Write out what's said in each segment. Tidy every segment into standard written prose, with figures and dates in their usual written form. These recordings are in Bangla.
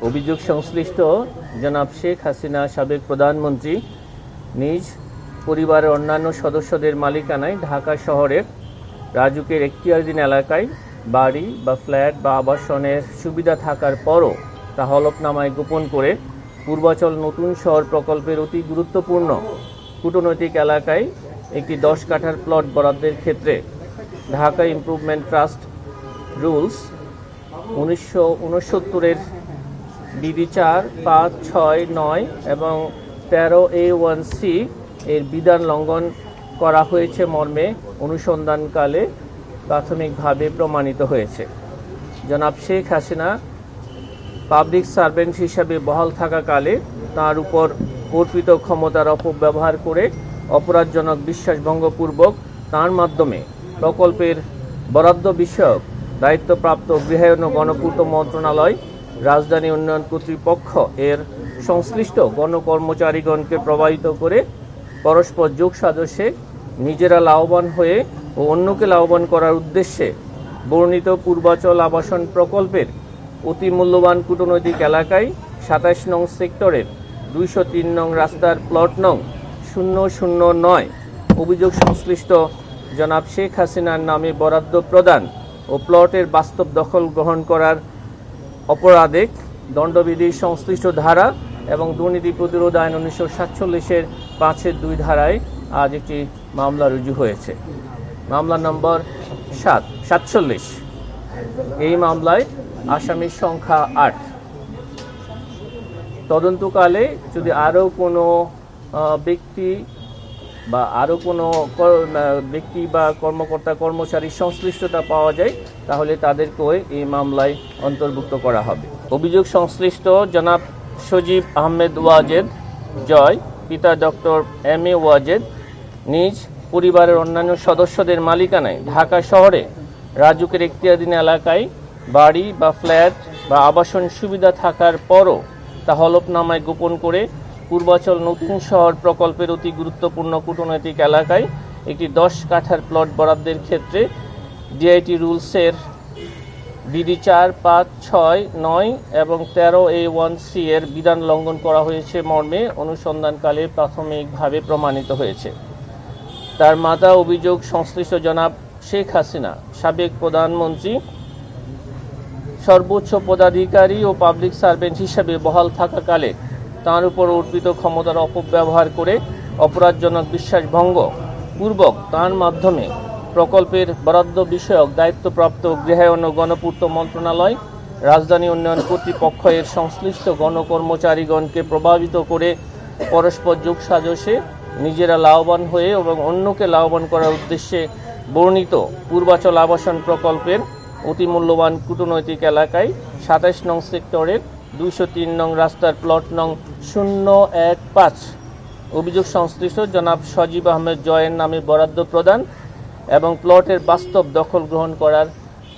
অভিযোগ সংশ্লিষ্ট জনাব শেখ হাসিনা সাবেক প্রধানমন্ত্রী নিজ পরিবারের অন্যান্য সদস্যদের মালিকানায় ঢাকা শহরের রাজুকের এখতিয়ারাধীন এলাকায় বাড়ি বা ফ্ল্যাট বা আবাসনের সুবিধা থাকার পরও তা হলফনামায় গোপন করে পূর্বাচল নতুন শহর প্রকল্পের অতি গুরুত্বপূর্ণ কূটনৈতিক এলাকায় একটি 10 কাঠার প্লট বরাদ্দের ক্ষেত্রে ঢাকা ইমপ্রুভমেন্ট ট্রাস্ট রুলস 1969-এর বিধি 4, 5, 6, 9 এবং 13A1C এর বিধান লঙ্ঘন করা হয়েছে মর্মে অনুসন্ধানকালে প্রাথমিকভাবে প্রমাণিত হয়েছে। জনাব শেখ হাসিনা পাবলিক সার্ভেন্ট হিসাবে বহাল থাকাকালে তার উপর অর্পিত ক্ষমতার অপব্যবহার করে অপরাধজনক বিশ্বাসভঙ্গপূর্বক তার মাধ্যমে প্রকল্পের বরাদ্দ বিষয়ক দায়িত্বপ্রাপ্ত গৃহায়ন ও গণপূর্ত মন্ত্রণালয়, রাজধানী উন্নয়ন কর্তৃপক্ষ এর সংশ্লিষ্ট গণকর্মচারীগণকে প্রভাবিত করে পরস্পর যোগ সাজশে নিজেরা লাভবান হয়ে ও অন্যকে লাভবান করার উদ্দেশ্যে বর্ণিত পূর্বাচল আবাসন প্রকল্পের অতি মূল্যবান কূটনৈতিক এলাকায় 27 নং সেক্টরের 203 নং রাস্তার প্লট নং 009 অভিযোগ সংশ্লিষ্ট জনাব শেখ হাসিনার নামে বরাদ্দ প্রদান ও প্লটের বাস্তব দখল গ্রহণ করার অপরাধে দণ্ডবিধির সংশ্লিষ্ট ধারা এবং দুর্নীতি প্রতিরোধ আইন 1947-এর 5-2 ধারায় আজ একটি মামলা রুজু হয়েছে। মামলা নম্বর 47। এই মামলায় আসামির সংখ্যা 8। তদন্তকালে যদি আরও কোনো ব্যক্তি বা কর্মকর্তা কর্মচারীর সংশ্লিষ্টতা পাওয়া যায় তাহলে তাদেরকেও এই মামলায় অন্তর্ভুক্ত করা হবে। অভিযোগ সংশ্লিষ্ট জনাব সজীব আহমেদ ওয়াজেদ জয়, পিতা ডক্টর M.A. ওয়াজেদ, নিজ পরিবারের অন্যান্য সদস্যদের মালিকানায় ঢাকা শহরে রাজুকের এখতিয়ারাধীন এলাকায় বাড়ি বা ফ্ল্যাট বা আবাসন সুবিধা থাকার পরও তা হলফনামায় গোপন করে পূর্বাচল নতুন শহর প্রকল্পের অতি গুরুত্বপূর্ণ কূটনৈতিক এলাকায় একটি 10 কাঠার প্লট বরাদ্দের ক্ষেত্রে ডিআইটি রুলসের বিধি 4, 5, 6, 9 এবং 13A1C এর বিধান লঙ্ঘন করা হয়েছে মর্মে অনুসন্ধানকালে প্রাথমিকভাবে প্রমাণিত হয়েছে। তার মাতা অভিযোগ সংশ্লিষ্ট জনাব শেখ হাসিনা সাবেক প্রধানমন্ত্রী সর্বোচ্চ পদাধিকারী ও পাবলিক সার্ভেন্ট হিসাবে বহাল থাকাকালে তার উপর অর্পিত ক্ষমতার অপব্যবহার করে অপরাধজনক বিশ্বাসভঙ্গ পূর্বক তার মাধ্যমে প্রকল্পের বরাদ্দ বিষয়ক দায়িত্বপ্রাপ্ত গৃহায়ন ও গণপূর্ত মন্ত্রণালয়, রাজধানী উন্নয়ন কর্তৃপক্ষ এর সংশ্লিষ্ট গণকর্মচারীগণকে প্রভাবিত করে পরস্পর যোগ সাজশে নিজেরা লাভবান হয়ে এবং অন্যকে লাভবান করার উদ্দেশ্যে বর্ণিত পূর্বাচল আবাসন প্রকল্পের অতি মূল্যবান কূটনৈতিক এলাকায় 27 নং সেক্টরের 203 নং রাস্তার প্লট নং 015 অভিযোগ সংশ্লিষ্ট জনাব সজীব আহমেদ জয়ের নামে বরাদ্দ প্রদান এবং প্লটের বাস্তব দখল গ্রহণ করার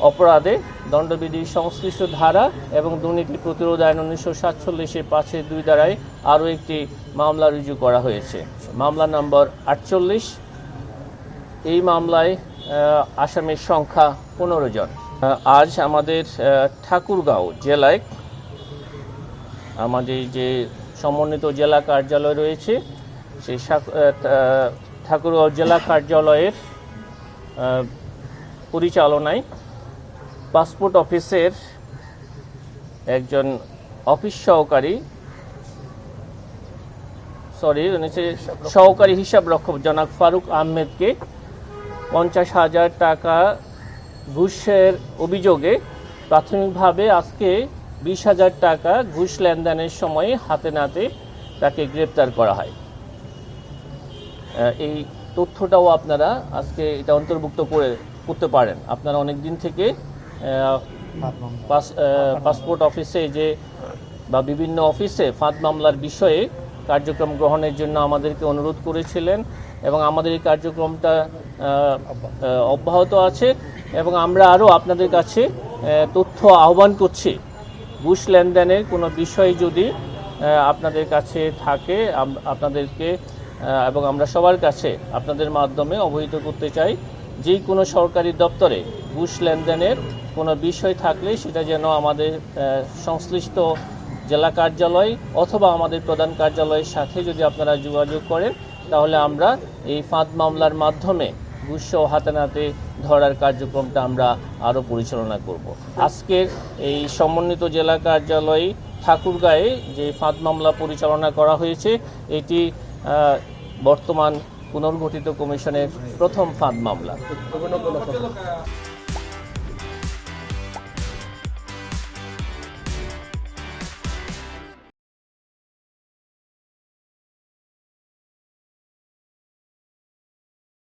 অপরাধে দণ্ডবিধির সংশ্লিষ্ট ধারা এবং দুর্নীতি প্রতিরোধ আইন 1947-এর 5-2 ধারায় আরও একটি মামলা রুজু করা হয়েছে। মামলা নম্বর 48। এই মামলায় আসামির সংখ্যা 15 জন। আজ আমাদের ঠাকুরগাঁও জেলায় আমাদের যে সমন্বিত জেলা কার্যালয় রয়েছে সেই ঠাকুরগাঁও জেলা কার্যালয়ের পরিচালনায় পাসপোর্ট অফিসের একজন অফিস সহকারী হিসাবরক্ষক জনাব ফারুক আহমেদকে 50,000 টাকা ঘুষের অভিযোগে প্রাথমিকভাবে আজকে 20,000 টাকা ঘুষ লেনদেনের সময় হাতে নাতে তাকে গ্রেপ্তার করা হয়। এই তথ্যটাও আপনারা আজকে এটা অন্তর্ভুক্ত করতে পারেন। আপনারা অনেক দিন থেকে পাসপোর্ট অফিসে বা বিভিন্ন অফিসে ফাঁদ মামলার বিষয়ে কার্যক্রম গ্রহণের জন্য আমাদেরকে অনুরোধ করেছিলেন এবং আমাদের এই কার্যক্রমটা অব্যাহত আছে এবং আমরা আরও আপনাদের কাছে তথ্য আহ্বান করছি। ঘুষ লেনদেনের কোনো বিষয় যদি আপনাদের কাছে থাকে আপনাদেরকে এবং আমরা সবার কাছে আপনাদের মাধ্যমে অবহিত করতে চাই, যে কোনো সরকারি দপ্তরে ঘুষ লেনদেনের কোনো বিষয় থাকলে সেটা যেন আমাদের সংশ্লিষ্ট জেলা কার্যালয় অথবা আমাদের প্রধান কার্যালয়ের সাথে যদি আপনারা যোগাযোগ করেন, তাহলে আমরা এই ফাঁদ মামলার মাধ্যমে ঘুষসহ হাতে নাতে ধরার কার্যক্রমটা আমরা আরও পরিচালনা করব। আজকের এই সমন্বিত জেলা কার্যালয় ঠাকুরগাঁয়ে যে ফাঁদ মামলা পরিচালনা করা হয়েছে, এটি বর্তমান পুনর্গঠিত কমিশনের প্রথম ফাঁদ মামলা।